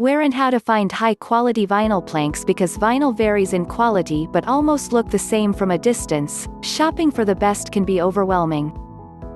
Where and how to find high-quality vinyl planks. Because vinyl varies in quality but almost look the same from a distance, shopping for the best can be overwhelming.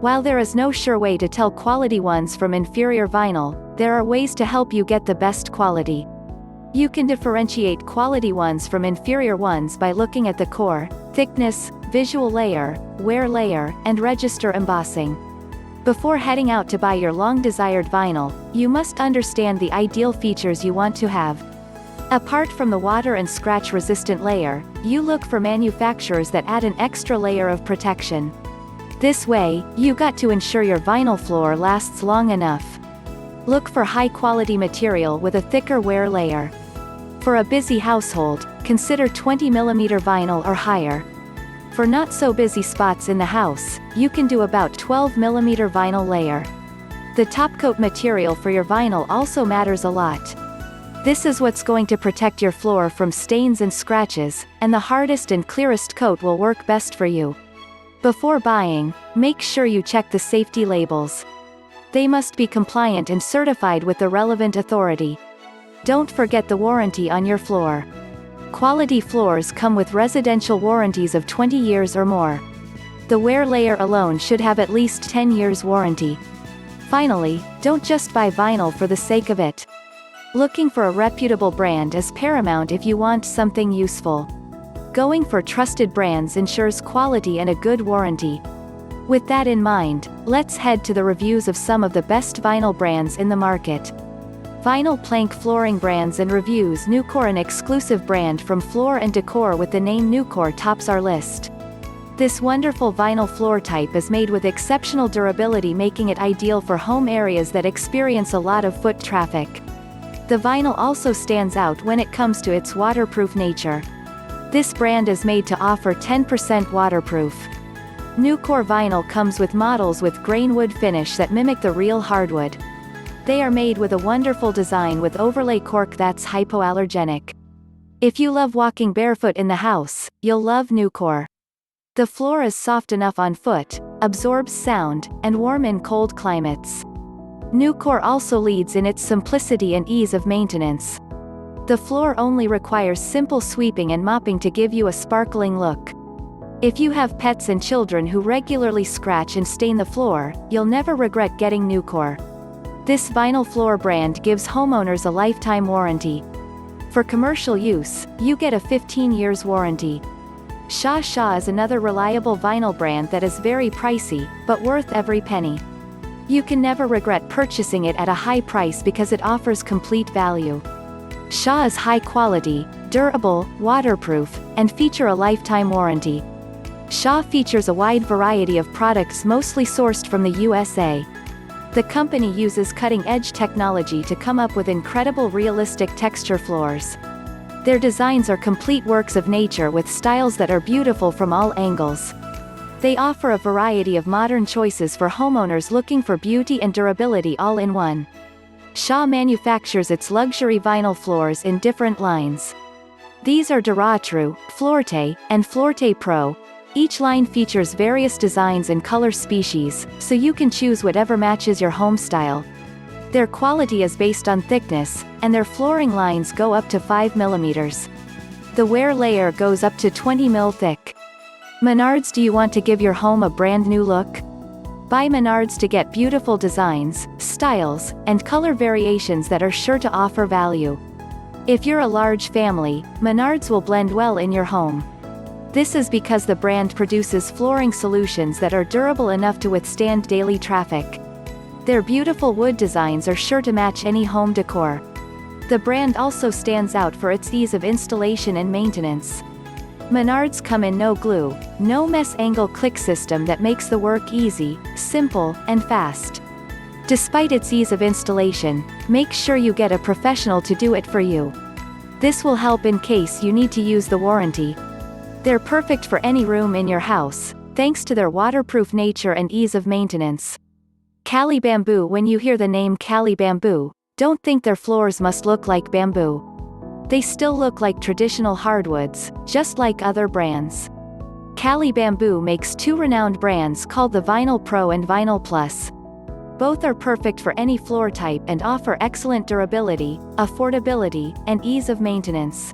While there is no sure way to tell quality ones from inferior vinyl, there are ways to help you get the best quality. You can differentiate quality ones from inferior ones by looking at the core, thickness, visual layer, wear layer, and register embossing. Before heading out to buy your long-desired vinyl, you must understand the ideal features you want to have. Apart from the water and scratch-resistant layer, you look for manufacturers that add an extra layer of protection. This way, you got to ensure your vinyl floor lasts long enough. Look for high-quality material with a thicker wear layer. For a busy household, consider 20mm vinyl or higher. For not-so-busy spots in the house, you can do about 12mm vinyl layer. The topcoat material for your vinyl also matters a lot. This is what's going to protect your floor from stains and scratches, and the hardest and clearest coat will work best for you. Before buying, make sure you check the safety labels. They must be compliant and certified with the relevant authority. Don't forget the warranty on your floor. Quality floors come with residential warranties of 20 years or more. The wear layer alone should have at least 10 years warranty. Finally, don't just buy vinyl for the sake of it. Looking for a reputable brand is paramount if you want something useful. Going for trusted brands ensures quality and a good warranty. With that in mind, let's head to the reviews of some of the best vinyl brands in the market. Vinyl plank flooring brands and reviews. NuCore, an exclusive brand from Floor & Decor with the name NuCore, tops our list. This wonderful vinyl floor type is made with exceptional durability, making it ideal for home areas that experience a lot of foot traffic. The vinyl also stands out when it comes to its waterproof nature. This brand is made to offer 10% waterproof. NuCore vinyl comes with models with grain wood finish that mimic the real hardwood. They are made with a wonderful design with overlay cork that's hypoallergenic. If you love walking barefoot in the house, you'll love NuCore. The floor is soft enough on foot, absorbs sound, and warm in cold climates. NuCore also leads in its simplicity and ease of maintenance. The floor only requires simple sweeping and mopping to give you a sparkling look. If you have pets and children who regularly scratch and stain the floor, you'll never regret getting NuCore. This vinyl floor brand gives homeowners a lifetime warranty. For commercial use, you get a 15 years warranty. Shaw is another reliable vinyl brand that is very pricey, but worth every penny. You can never regret purchasing it at a high price because it offers complete value. Shaw is high quality, durable, waterproof, and feature a lifetime warranty. Shaw features a wide variety of products mostly sourced from the USA. The company uses cutting-edge technology to come up with incredible realistic texture floors. Their designs are complete works of nature with styles that are beautiful from all angles. They offer a variety of modern choices for homeowners looking for beauty and durability all in one. Shaw manufactures its luxury vinyl floors in different lines. These are DuraTrue, Forte, and Forte Pro. Each line features various designs and color species, so you can choose whatever matches your home style. Their quality is based on thickness, and their flooring lines go up to 5 mm. The wear layer goes up to 20 mm thick. Menards. Do you want to give your home a brand new look? Buy Menards to get beautiful designs, styles, and color variations that are sure to offer value. If you're a large family, Menards will blend well in your home. This is because the brand produces flooring solutions that are durable enough to withstand daily traffic. Their beautiful wood designs are sure to match any home decor. The brand also stands out for its ease of installation and maintenance. Menards come in no glue, no mess angle click system that makes the work easy, simple, and fast. Despite its ease of installation, make sure you get a professional to do it for you. This will help in case you need to use the warranty. They're perfect for any room in your house, thanks to their waterproof nature and ease of maintenance. Cali Bamboo. When you hear the name Cali Bamboo, don't think their floors must look like bamboo. They still look like traditional hardwoods, just like other brands. Cali Bamboo makes two renowned brands called the Vinyl Pro and Vinyl Plus. Both are perfect for any floor type and offer excellent durability, affordability, and ease of maintenance.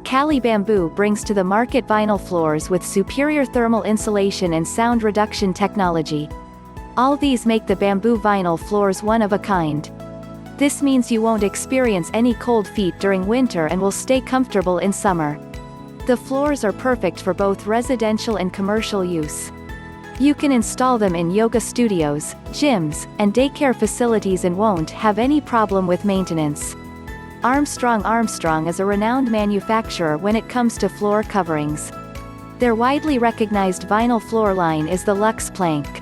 Cali Bamboo brings to the market vinyl floors with superior thermal insulation and sound reduction technology. All these make the bamboo vinyl floors one of a kind. This means you won't experience any cold feet during winter and will stay comfortable in summer. The floors are perfect for both residential and commercial use. You can install them in yoga studios, gyms, and daycare facilities and won't have any problem with maintenance. Armstrong is a renowned manufacturer when it comes to floor coverings. Their widely recognized vinyl floor line is the Luxe Plank.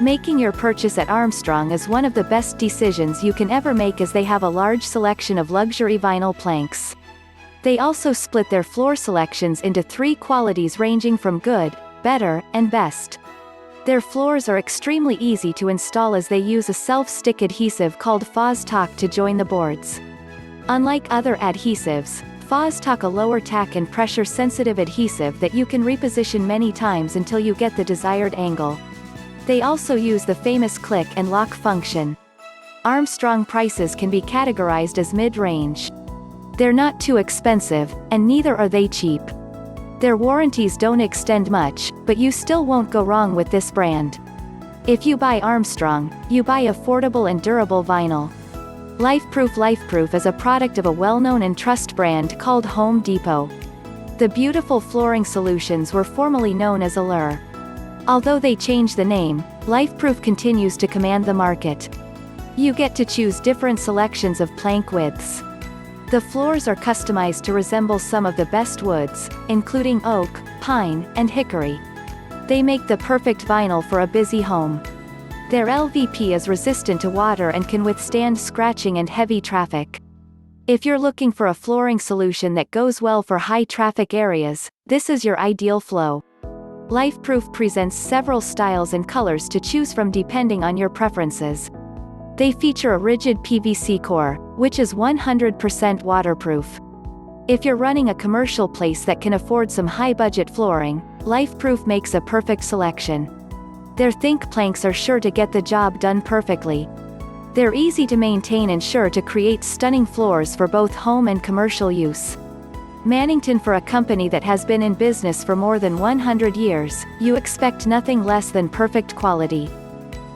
Making your purchase at Armstrong is one of the best decisions you can ever make, as they have a large selection of luxury vinyl planks. They also split their floor selections into 3 qualities ranging from good, better, and best. Their floors are extremely easy to install as they use a self-stick adhesive called Fos-Tac to join the boards. Unlike other adhesives, Fos-Tac a lower tack and pressure-sensitive adhesive that you can reposition many times until you get the desired angle. They also use the famous click and lock function. Armstrong prices can be categorized as mid-range. They're not too expensive, and neither are they cheap. Their warranties don't extend much, but you still won't go wrong with this brand. If you buy Armstrong, you buy affordable and durable vinyl. LifeProof is a product of a well-known and trusted brand called Home Depot. The beautiful flooring solutions were formerly known as Allure. Although they changed the name, LifeProof continues to command the market. You get to choose different selections of plank widths. The floors are customized to resemble some of the best woods, including oak, pine, and hickory. They make the perfect vinyl for a busy home. Their LVP is resistant to water and can withstand scratching and heavy traffic. If you're looking for a flooring solution that goes well for high traffic areas, this is your ideal flow. LifeProof presents several styles and colors to choose from depending on your preferences. They feature a rigid PVC core, which is 100% waterproof. If you're running a commercial place that can afford some high-budget flooring, LifeProof makes a perfect selection. Their Think planks are sure to get the job done perfectly. They're easy to maintain and sure to create stunning floors for both home and commercial use. Mannington, for a company that has been in business for more than 100 years, you expect nothing less than perfect quality.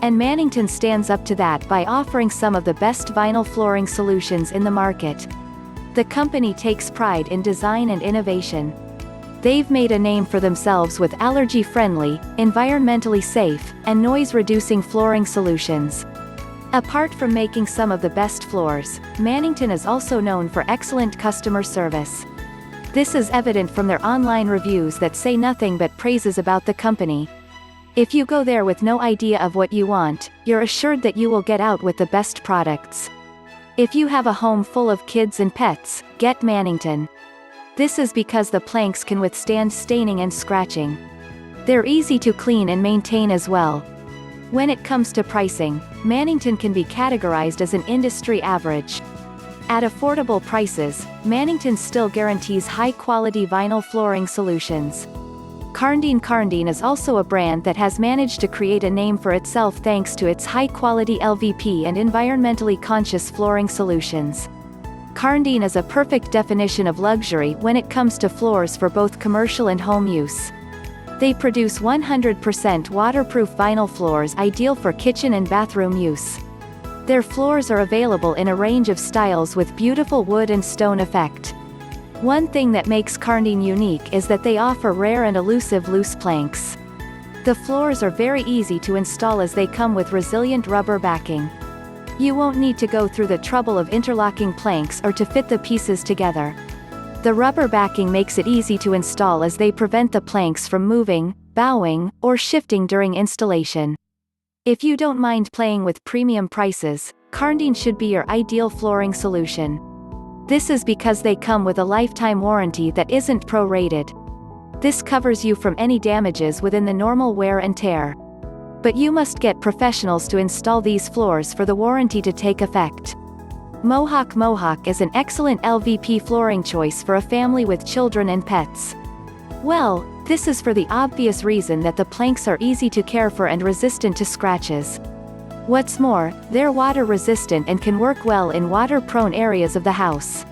And Mannington stands up to that by offering some of the best vinyl flooring solutions in the market. The company takes pride in design and innovation. They've made a name for themselves with allergy-friendly, environmentally safe, and noise-reducing flooring solutions. Apart from making some of the best floors, Mannington is also known for excellent customer service. This is evident from their online reviews that say nothing but praises about the company. If you go there with no idea of what you want, you're assured that you will get out with the best products. If you have a home full of kids and pets, get Mannington. This is because the planks can withstand staining and scratching. They're easy to clean and maintain as well. When it comes to pricing, Mannington can be categorized as an industry average. At affordable prices, Mannington still guarantees high-quality vinyl flooring solutions. Karndean is also a brand that has managed to create a name for itself thanks to its high-quality LVP and environmentally conscious flooring solutions. Karndean is a perfect definition of luxury when it comes to floors for both commercial and home use. They produce 100% waterproof vinyl floors ideal for kitchen and bathroom use. Their floors are available in a range of styles with beautiful wood and stone effect. One thing that makes Karndean unique is that they offer rare and elusive loose planks. The floors are very easy to install as they come with resilient rubber backing. You won't need to go through the trouble of interlocking planks or to fit the pieces together. The rubber backing makes it easy to install as they prevent the planks from moving, bowing, or shifting during installation. If you don't mind playing with premium prices, Karndean should be your ideal flooring solution. This is because they come with a lifetime warranty that isn't pro-rated. This covers you from any damages within the normal wear and tear. But you must get professionals to install these floors for the warranty to take effect. Mohawk is an excellent LVP flooring choice for a family with children and pets. Well, this is for the obvious reason that the planks are easy to care for and resistant to scratches. What's more, they're water resistant and can work well in water-prone areas of the house.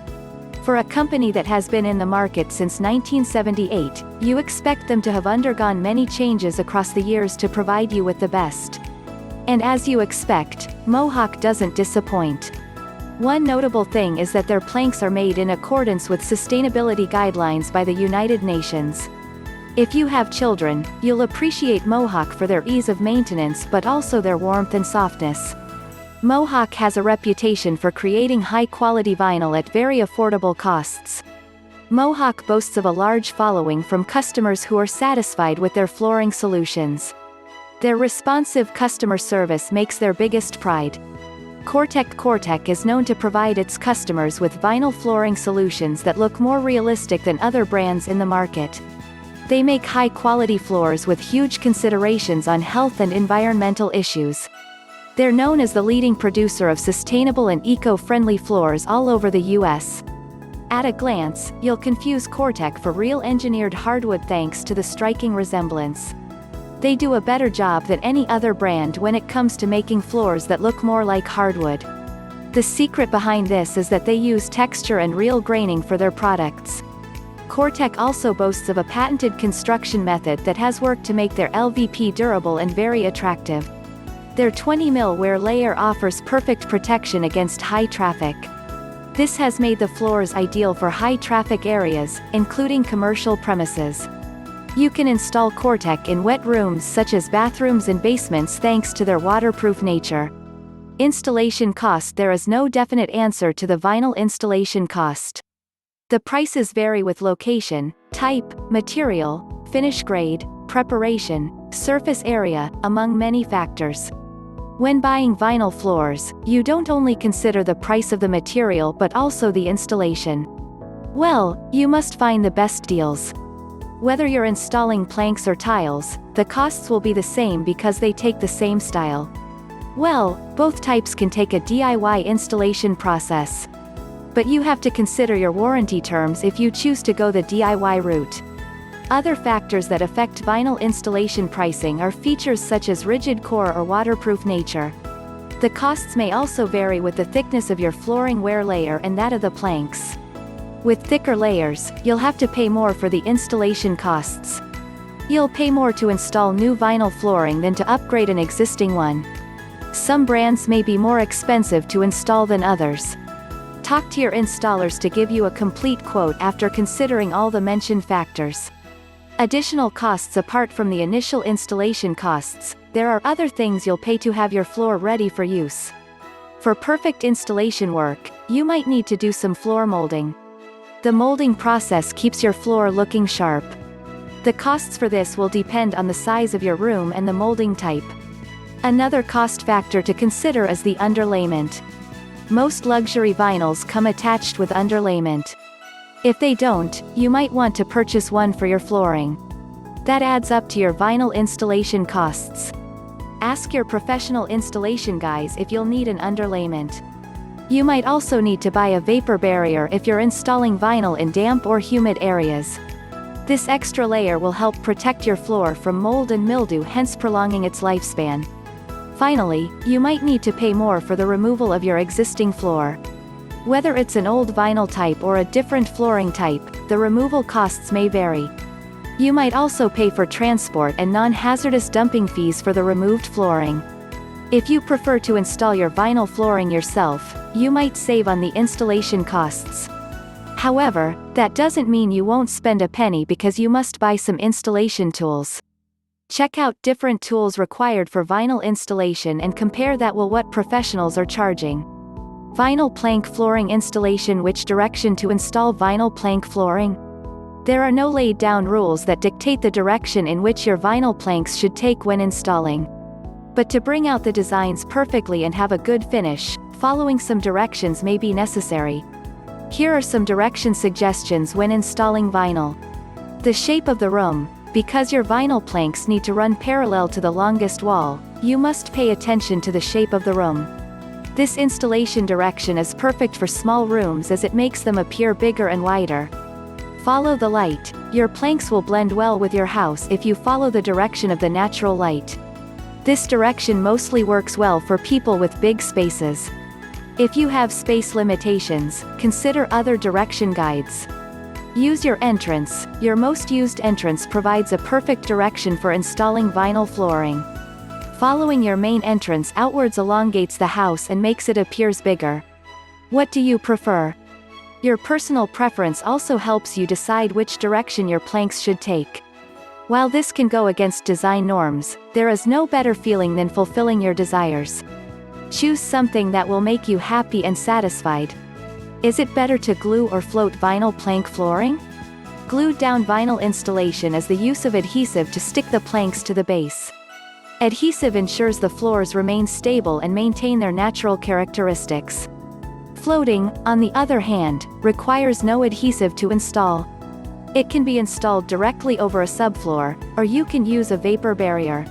For a company that has been in the market since 1978, you expect them to have undergone many changes across the years to provide you with the best. And as you expect, Mohawk doesn't disappoint. One notable thing is that their planks are made in accordance with sustainability guidelines by the United Nations. If you have children, you'll appreciate Mohawk for their ease of maintenance but also their warmth and softness. Mohawk has a reputation for creating high-quality vinyl at very affordable costs. Mohawk boasts of a large following from customers who are satisfied with their flooring solutions. Their responsive customer service makes their biggest pride. COREtec is known to provide its customers with vinyl flooring solutions that look more realistic than other brands in the market. They make high-quality floors with huge considerations on health and environmental issues. They're known as the leading producer of sustainable and eco-friendly floors all over the U.S. At a glance, you'll confuse COREtec for real engineered hardwood thanks to the striking resemblance. They do a better job than any other brand when it comes to making floors that look more like hardwood. The secret behind this is that they use texture and real graining for their products. COREtec also boasts of a patented construction method that has worked to make their LVP durable and very attractive. Their 20 mm wear layer offers perfect protection against high traffic. This has made the floors ideal for high-traffic areas, including commercial premises. You can install COREtec in wet rooms such as bathrooms and basements thanks to their waterproof nature. Installation cost. There is no definite answer to the vinyl installation cost. The prices vary with location, type, material, finish grade, preparation, surface area, among many factors. When buying vinyl floors, you don't only consider the price of the material but also the installation. Well, you must find the best deals. Whether you're installing planks or tiles, the costs will be the same because they take the same style. Well, both types can take a DIY installation process. But you have to consider your warranty terms if you choose to go the DIY route. Other factors that affect vinyl installation pricing are features such as rigid core or waterproof nature. The costs may also vary with the thickness of your flooring wear layer and that of the planks. With thicker layers, you'll have to pay more for the installation costs. You'll pay more to install new vinyl flooring than to upgrade an existing one. Some brands may be more expensive to install than others. Talk to your installers to give you a complete quote after considering all the mentioned factors. Additional costs. Apart from the initial installation costs, there are other things you'll pay to have your floor ready for use. For perfect installation work, you might need to do some floor molding. The molding process keeps your floor looking sharp. The costs for this will depend on the size of your room and the molding type. Another cost factor to consider is the underlayment. Most luxury vinyls come attached with underlayment. If they don't, you might want to purchase one for your flooring. That adds up to your vinyl installation costs. Ask your professional installation guys if you'll need an underlayment. You might also need to buy a vapor barrier if you're installing vinyl in damp or humid areas. This extra layer will help protect your floor from mold and mildew, hence prolonging its lifespan. Finally, you might need to pay more for the removal of your existing floor. Whether it's an old vinyl type or a different flooring type, the removal costs may vary. You might also pay for transport and non-hazardous dumping fees for the removed flooring. If you prefer to install your vinyl flooring yourself, you might save on the installation costs. However, that doesn't mean you won't spend a penny because you must buy some installation tools. Check out different tools required for vinyl installation and compare that with what professionals are charging. Vinyl plank flooring installation. Which direction to install vinyl plank flooring? There are no laid-down rules that dictate the direction in which your vinyl planks should take when installing. But to bring out the designs perfectly and have a good finish, following some directions may be necessary. Here are some direction suggestions when installing vinyl. The shape of the room. Because your vinyl planks need to run parallel to the longest wall, you must pay attention to the shape of the room. This installation direction is perfect for small rooms as it makes them appear bigger and wider. Follow the light. Your planks will blend well with your house if you follow the direction of the natural light. This direction mostly works well for people with big spaces. If you have space limitations, consider other direction guides. Use your entrance. Your most used entrance provides a perfect direction for installing vinyl flooring. Following your main entrance outwards elongates the house and makes it appears bigger. What do you prefer? Your personal preference also helps you decide which direction your planks should take. While this can go against design norms, there is no better feeling than fulfilling your desires. Choose something that will make you happy and satisfied. Is it better to glue or float vinyl plank flooring? Glued down vinyl installation is the use of adhesive to stick the planks to the base. Adhesive ensures the floors remain stable and maintain their natural characteristics. Floating, on the other hand, requires no adhesive to install. It can be installed directly over a subfloor, or you can use a vapor barrier.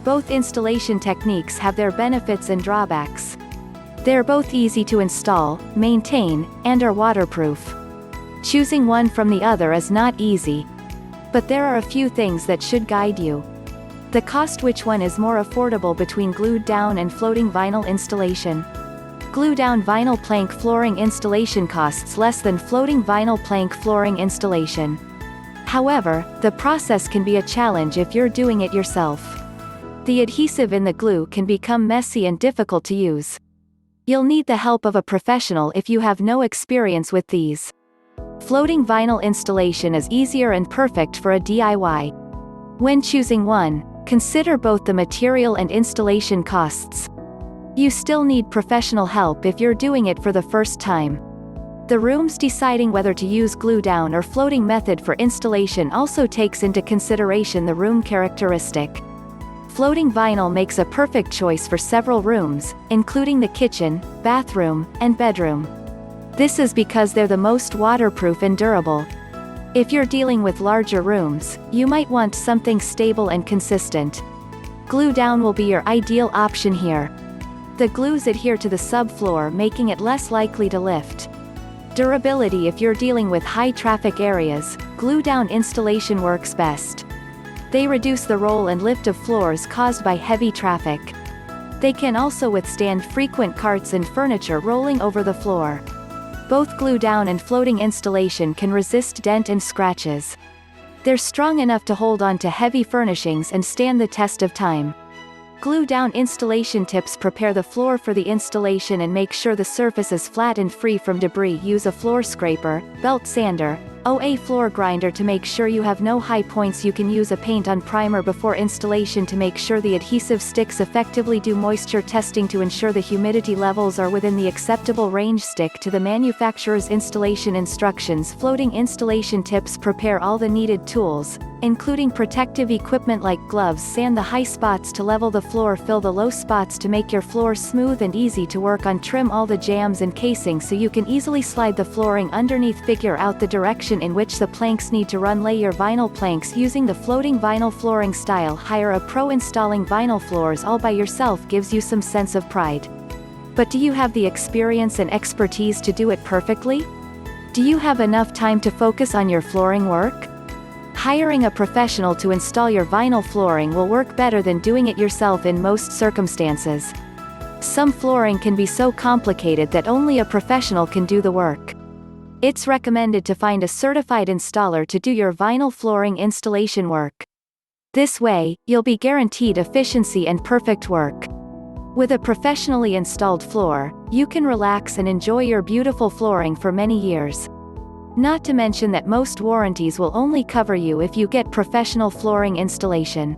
Both installation techniques have their benefits and drawbacks. They're both easy to install, maintain, and are waterproof. Choosing one from the other is not easy. But there are a few things that should guide you. The cost: which one is more affordable between glued down and floating vinyl installation? Glue down vinyl plank flooring installation costs less than floating vinyl plank flooring installation. However, the process can be a challenge if you're doing it yourself. The adhesive in the glue can become messy and difficult to use. You'll need the help of a professional if you have no experience with these. Floating vinyl installation is easier and perfect for a DIY. When choosing one, consider both the material and installation costs. You still need professional help if you're doing it for the first time. The rooms deciding whether to use glue down or floating method for installation also takes into consideration the room characteristic. Floating vinyl makes a perfect choice for several rooms, including the kitchen, bathroom, and bedroom. This is because they're the most waterproof and durable. If you're dealing with larger rooms, you might want something stable and consistent. Glue down will be your ideal option here. The glues adhere to the subfloor, making it less likely to lift. Durability: if you're dealing with high traffic areas, glue down installation works best. They reduce the roll and lift of floors caused by heavy traffic. They can also withstand frequent carts and furniture rolling over the floor. Both glue down and floating installation can resist dent and scratches. They're strong enough to hold on to heavy furnishings and stand the test of time. Glue down installation tips: prepare the floor for the installation and make sure the surface is flat and free from debris. Use a floor scraper, belt sander, or floor grinder to make sure you have no high points. You can use a paint-on primer before installation to make sure the adhesive sticks effectively. Do moisture testing to ensure the humidity levels are within the acceptable range. Stick to the manufacturer's installation instructions. Floating installation tips: prepare all the needed tools, including protective equipment like gloves. Sand the high spots to level the floor. Fill the low spots to make your floor smooth and easy to work on. Trim all the jambs and casing so you can easily slide the flooring underneath. Figure out the direction in which the planks need to run. Lay your vinyl planks using the floating vinyl flooring style. Hire a pro. Installing vinyl floors all by yourself gives you some sense of pride. But do you have the experience and expertise to do it perfectly? Do you have enough time to focus on your flooring work? Hiring a professional to install your vinyl flooring will work better than doing it yourself in most circumstances. Some flooring can be so complicated that only a professional can do the work. It's recommended to find a certified installer to do your vinyl flooring installation work. This way, you'll be guaranteed efficiency and perfect work. With a professionally installed floor, you can relax and enjoy your beautiful flooring for many years. Not to mention that most warranties will only cover you if you get professional flooring installation.